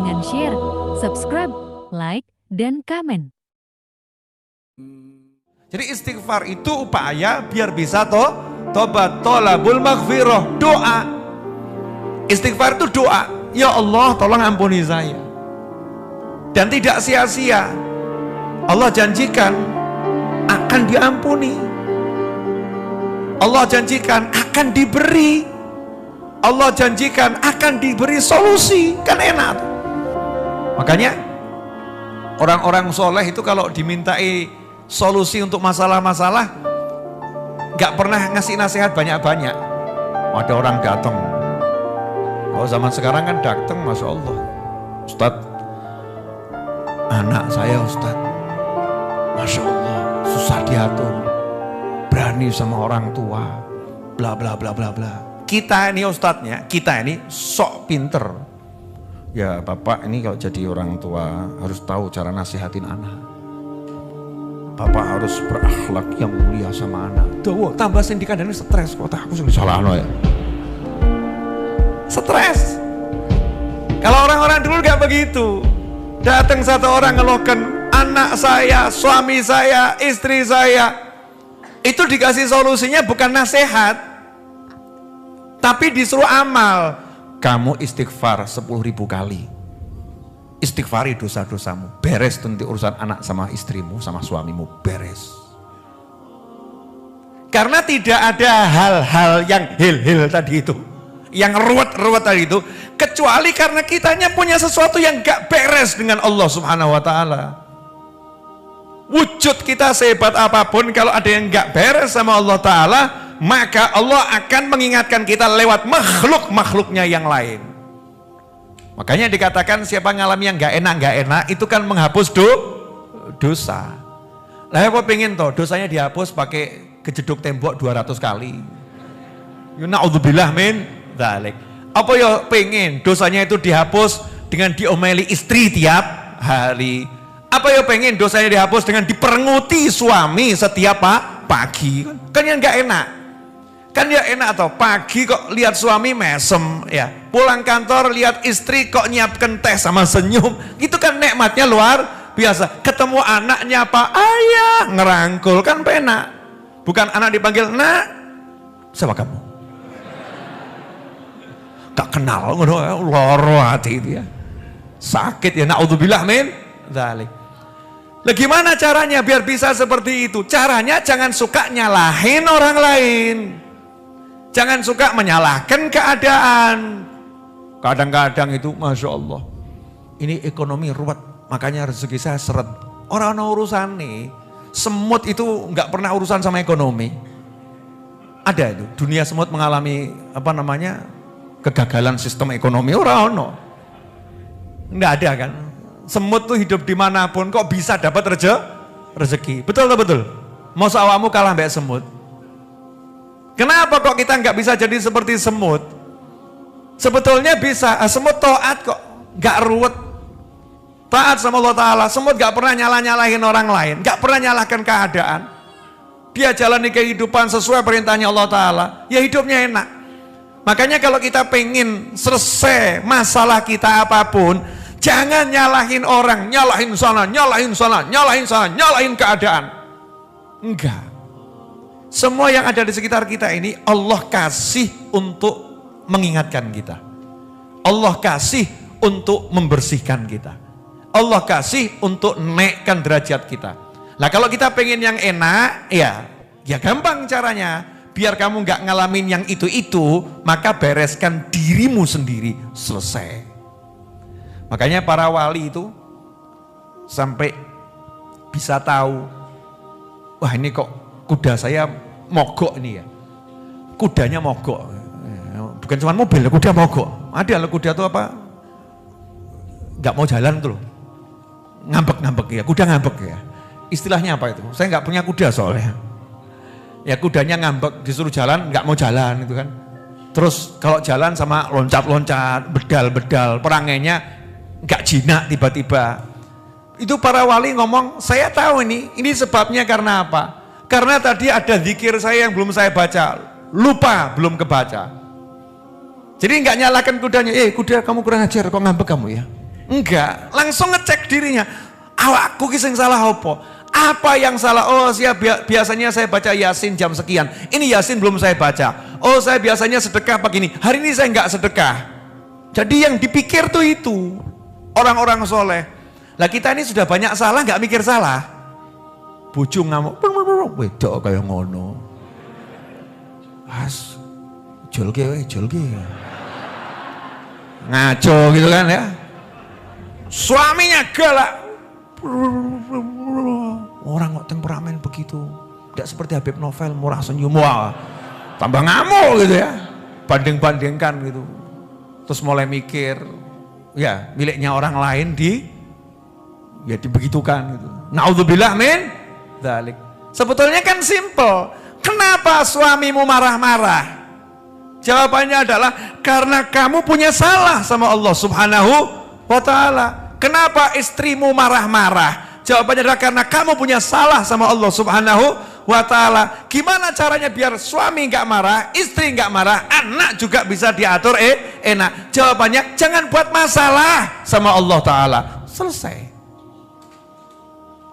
dengan share, subscribe, like, dan komen. Jadi istighfar itu upaya biar bisa tobat, tolabul maghfirah, doa. Istighfar itu doa. Ya Allah, tolong ampuni saya. Dan tidak sia-sia. Allah janjikan akan diampuni. Allah janjikan akan diberi. Allah janjikan akan diberi solusi. Kan enak. Makanya orang-orang soleh itu kalau dimintai solusi untuk masalah-masalah gak pernah ngasih nasihat banyak-banyak. Ada orang datang. Kalau zaman sekarang kan datang, Masya Allah, Ustadz, anak saya Ustadz, Masya Allah, susah diatur, berani sama orang tua, bla bla bla bla bla. Kita ini Ustadznya, kita ini sok pinter. Ya Bapak ini kalau jadi orang tua harus tahu cara nasihatin anak. Bapak harus berakhlak yang mulia sama anak. Tuh, tambah sindikan ini stres. Kok aku sudah salah no ya? Stres. Kalau orang-orang dulu gak begitu. Datang satu orang ngeluhkan anak saya, suami saya, istri saya. Itu dikasih solusinya bukan nasihat, tapi disuruh amal. Kamu istighfar 10.000 kali. Istighfari dosa-dosamu, beres nanti urusan anak sama istrimu, sama suamimu, beres. Karena tidak ada hal-hal yang hil-hil tadi itu, yang ruwet-ruwet tadi itu, kecuali karena kitanya punya sesuatu yang gak beres dengan Allah Subhanahu wa Ta'ala. Wujud kita sehebat apapun, kalau ada yang gak beres sama Allah Ta'ala, maka Allah akan mengingatkan kita lewat makhluk-makhluknya yang lain. Makanya dikatakan siapa ngalami yang gak enak itu kan menghapus dosa. Lah apa pengen toh dosanya dihapus pakai kejeduk tembok 200 kali. Na'udzubillah min dzalik. Apa ya pengen dosanya itu dihapus dengan diomeli istri tiap hari. Apa ya pengen dosanya dihapus dengan diperenguti suami setiap pagi. Kan yang gak enak. Kan ya enak toh, pagi kok lihat suami mesem ya, pulang kantor lihat istri kok nyiapkan teh sama senyum, itu kan nikmatnya luar biasa. Ketemu anaknya apa, ayah, ngerangkul, kan penak. Bukan anak dipanggil, nak, siapa kamu? Gak kenal, loro hati itu ya, sakit ya, na'udzubillah min dzalik. Lah gimana caranya biar bisa seperti itu? Caranya jangan suka nyalahin orang lain. Jangan suka menyalahkan keadaan. Kadang-kadang itu Masya Allah, ini ekonomi ruwet, makanya rezeki saya seret. Orang urusan nih, semut itu nggak pernah urusan sama ekonomi. Ada itu, dunia semut mengalami kegagalan sistem ekonomi. Orang nggak ada kan. Semut tuh hidup dimanapun kok bisa dapat rezeki. Betul atau betul? Mau sawamu kalah mbak semut. Kenapa kok kita nggak bisa jadi seperti semut? Sebetulnya bisa, semut taat kok, nggak ruwet. Taat sama Allah Ta'ala, semut nggak pernah nyalahin orang lain, nggak pernah nyalahkan keadaan. Dia jalani kehidupan sesuai perintahnya Allah Ta'ala, ya hidupnya enak. Makanya kalau kita pengen selesai masalah kita apapun, jangan nyalahin orang, nyalahin sana, nyalahin keadaan. Enggak. Semua yang ada di sekitar kita ini Allah kasih untuk mengingatkan kita. Allah kasih untuk membersihkan kita. Allah kasih untuk naikkan derajat kita. Nah kalau kita pengen yang enak, ya gampang caranya. Biar kamu nggak ngalamin yang itu, maka bereskan dirimu sendiri, selesai. Makanya para wali itu sampai bisa tahu, wah ini kok kuda saya mogok ini ya, kudanya mogok, bukan cuma mobil, kuda mogok. Ada loh kuda tuh apa, nggak mau jalan tuh loh, ngambek ya, kuda ngambek ya. Istilahnya apa itu? Saya nggak punya kuda soalnya. Ya kudanya ngambek, disuruh jalan nggak mau jalan itu kan. Terus kalau jalan sama loncat-loncat, bedal-bedal, perangainya nggak jinak tiba-tiba. Itu para wali ngomong, saya tahu ini sebabnya karena apa? Karena tadi ada zikir saya yang belum saya baca, lupa belum kebaca. Jadi nggak nyalakan kudanya, kuda kamu kurang ajar, kok ngambek kamu ya? Enggak, langsung ngecek dirinya. Awakku ki sing salah apa? Apa yang salah? Oh, biasanya saya baca Yasin jam sekian. Ini Yasin belum saya baca. Oh, saya biasanya sedekah begini. Hari ini saya enggak sedekah. Jadi yang dipikir tuh itu orang-orang soleh. Lah kita ini sudah banyak salah, enggak mikir salah. Bojo ngamuk, wedok kaya ngono. As, jolke. Ngaco gitu kan ya. Suaminya galak. Orang kok temperamen begitu. Tidak seperti Habib Novel, murah senyum. Wah, tambah ngamuk gitu ya. Banding-bandingkan gitu. Terus mulai mikir, ya miliknya orang lain ya dibegitukan gitu. Naudzubillah min dzalik. Sebetulnya kan simple. Kenapa suamimu marah-marah? Jawabannya adalah karena kamu punya salah sama Allah Subhanahu wa ta'ala. Kenapa istrimu marah-marah? Jawabannya adalah karena kamu punya salah sama Allah Subhanahu wa ta'ala. Gimana caranya biar suami nggak marah, istri nggak marah, anak juga bisa diatur enak? Jawabannya jangan buat masalah sama Allah ta'ala. Selesai.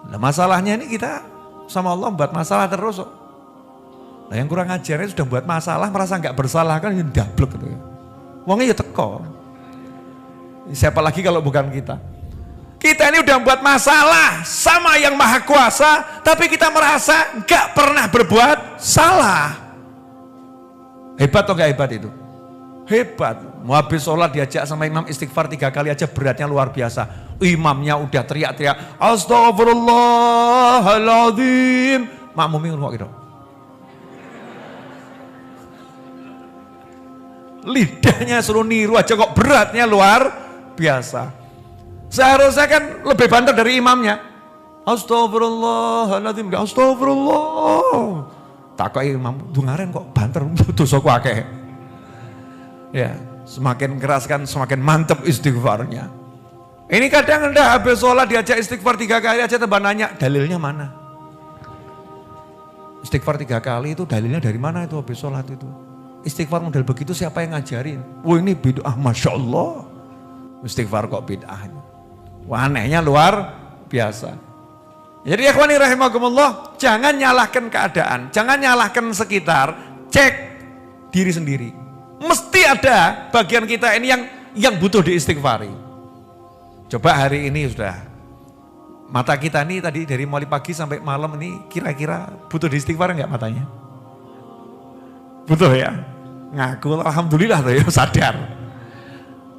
Nah, masalahnya ini kita sama Allah buat masalah terus. Nah, yang kurang ajarnya sudah buat masalah, merasa nggak bersalah kan yang dablek gitu ya. Wongnya ya teko. Siapa lagi kalau bukan kita? Kita ini udah buat masalah sama yang maha kuasa, tapi kita merasa nggak pernah berbuat salah. Hebat atau nggak hebat itu? Hebat. Mau habis sholat diajak sama imam istighfar 3 kali aja beratnya luar biasa. Imamnya udah teriak-teriak, Astaghfirullahaladzim. Makmumnya ngomong gitu. Lidahnya suruh niru aja kok beratnya luar biasa. Seharusnya kan lebih banter dari imamnya. Astagfirullahaladzim, astagfirullah. Tak kok imam, dungaren kok banter, dosaku akeh. Ya, semakin keras kan semakin mantep istighfarnya. Ini kadang anda habis sholat diajak istighfar 3 kali aja tambah nanya, dalilnya mana? Istighfar 3 kali itu dalilnya dari mana itu habis sholat itu? Istighfar model begitu siapa yang ngajarin? Wah ini bid'ah, Masya Allah. Istighfar kok bid'ah. Wah anehnya luar biasa. Jadi ikhwani rahimakumullah, jangan nyalahkan keadaan, jangan nyalahkan sekitar, cek diri sendiri. Mesti ada bagian kita ini yang butuh diistighfari. Coba hari ini sudah, mata kita ini tadi dari mulai pagi sampai malam ini kira-kira butuh diistighfar enggak matanya? Butuh ya? Ngaku alhamdulillah tuh ya sadar.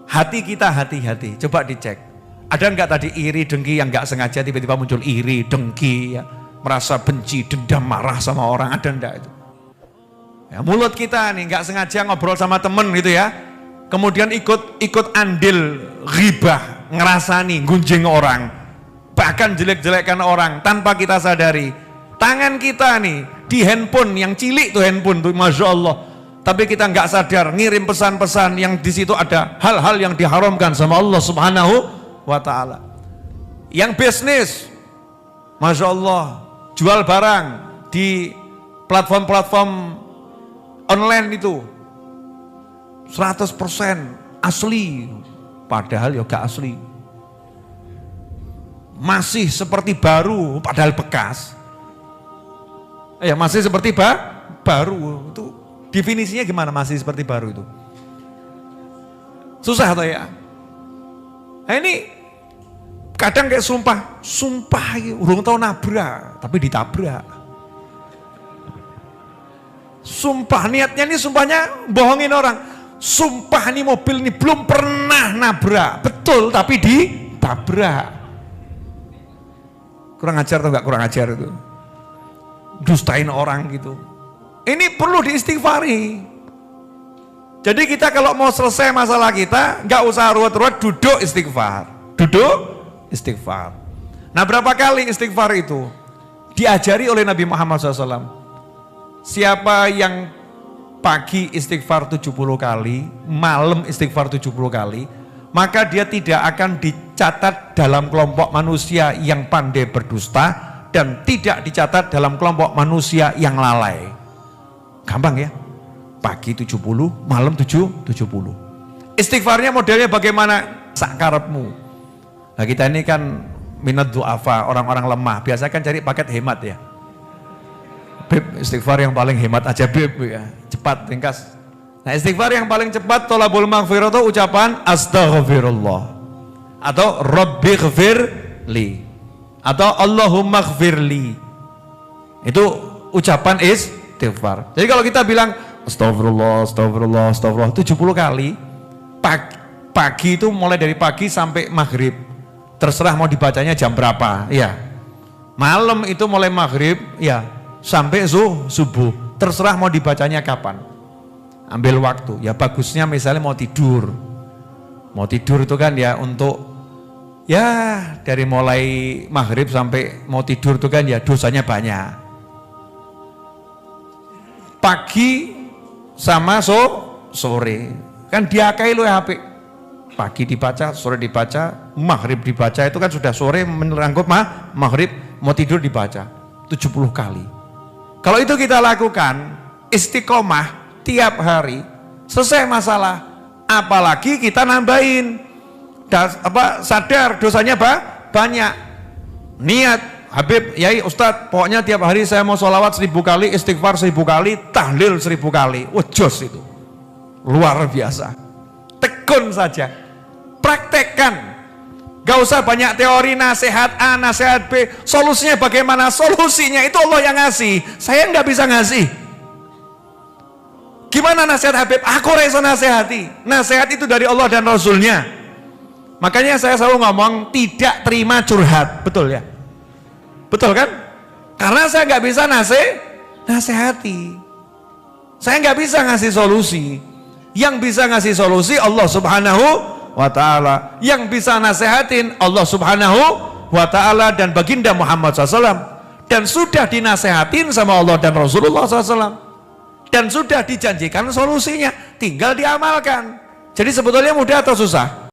Hati kita hati-hati, coba dicek. Ada enggak tadi iri, dengki yang enggak sengaja tiba-tiba muncul iri, dengki, ya, merasa benci, dendam, marah sama orang, ada enggak itu? Ya, mulut kita nih enggak sengaja ngobrol sama temen gitu ya, kemudian ikut andil ghibah, ngerasani, gunjing orang, bahkan jelek-jelekkan orang tanpa kita sadari. Tangan kita nih di handphone yang cilik tuh handphone tuh, Masya Allah. Tapi kita nggak sadar ngirim pesan-pesan yang di situ ada hal-hal yang diharamkan sama Allah Subhanahu wa ta'ala. Yang bisnis, Masya Allah, jual barang di platform-platform online itu 100% asli, padahal ya gak asli. Masih seperti baru, padahal bekas. Ya masih seperti baru. Itu definisinya gimana masih seperti baru itu? Susah atau ya? Nah ini kadang kayak sumpah urung tahu nabrak, tapi ditabrak. Sumpah niatnya ini sumpahnya bohongin orang. Sumpah nih mobil ini belum pernah nabrak, betul tapi ditabrak. Kurang ajar atau enggak kurang ajar itu? Dustain orang gitu. Ini perlu diistighfari. Jadi kita kalau mau selesai masalah kita, nggak usah ruwet-ruwet, duduk istighfar. Duduk istighfar. Nah berapa kali istighfar itu? Diajari oleh Nabi Muhammad SAW. Siapa yang pagi istighfar 70 kali, malam istighfar 70 kali, maka dia tidak akan dicatat dalam kelompok manusia yang pandai berdusta dan tidak dicatat dalam kelompok manusia yang lalai. Gampang ya? Pagi 70, malam 70. Istighfarnya modelnya bagaimana? Sakarepmu. Nah kita ini kan minat du'afa, orang-orang lemah, biasa kan cari paket hemat ya. Beb, istighfar yang paling hemat aja Beb ya. Cepat, ringkas. Nah istighfar yang paling cepat tolabul maghfirah itu ucapan astaghfirullah atau rabbighfirli atau Allahumma ghfirli. Itu ucapan istighfar. Jadi kalau kita bilang astagfirullah, astagfirullah, astagfirullah 70 kali, pagi itu mulai dari pagi sampai maghrib, terserah mau dibacanya jam berapa ya. Malam itu mulai maghrib ya sampai subuh, terserah mau dibacanya kapan, ambil waktu ya. Bagusnya misalnya mau tidur itu kan ya, untuk ya dari mulai maghrib sampai mau tidur itu kan ya dosanya banyak. Pagi sama sore kan diakai lo HP, pagi dibaca, sore dibaca, maghrib dibaca, itu kan sudah sore menerangkut maghrib, mau tidur dibaca 70 kali. Kalau itu kita lakukan istiqomah tiap hari, selesai masalah. Apalagi kita nambahin sadar dosanya banyak. Niat Habib, Yai, Ustadz, pokoknya tiap hari saya mau sholawat 1000 kali, istighfar 1000 kali, tahlil 1000 kali. Wah, jos itu, luar biasa. Tekun saja, praktekkan. Gak usah banyak teori, nasihat A, nasihat B. Solusinya bagaimana? Solusinya itu Allah yang ngasih, saya nggak bisa ngasih. Gimana nasihat Habib? Aku reso nasihati. Nasihat itu dari Allah dan Rasulnya. Makanya saya selalu ngomong tidak terima curhat, betul ya? Betul kan? Karena saya nggak bisa nasihati. Saya nggak bisa ngasih solusi. Yang bisa ngasih solusi Allah Subhanahu wa ta'ala. Yang bisa nasihatin Allah Subhanahu wa ta'ala dan baginda Muhammad SAW. Dan sudah dinasehatin sama Allah dan Rasulullah SAW. Dan sudah dijanjikan solusinya, tinggal diamalkan. Jadi sebetulnya mudah atau susah?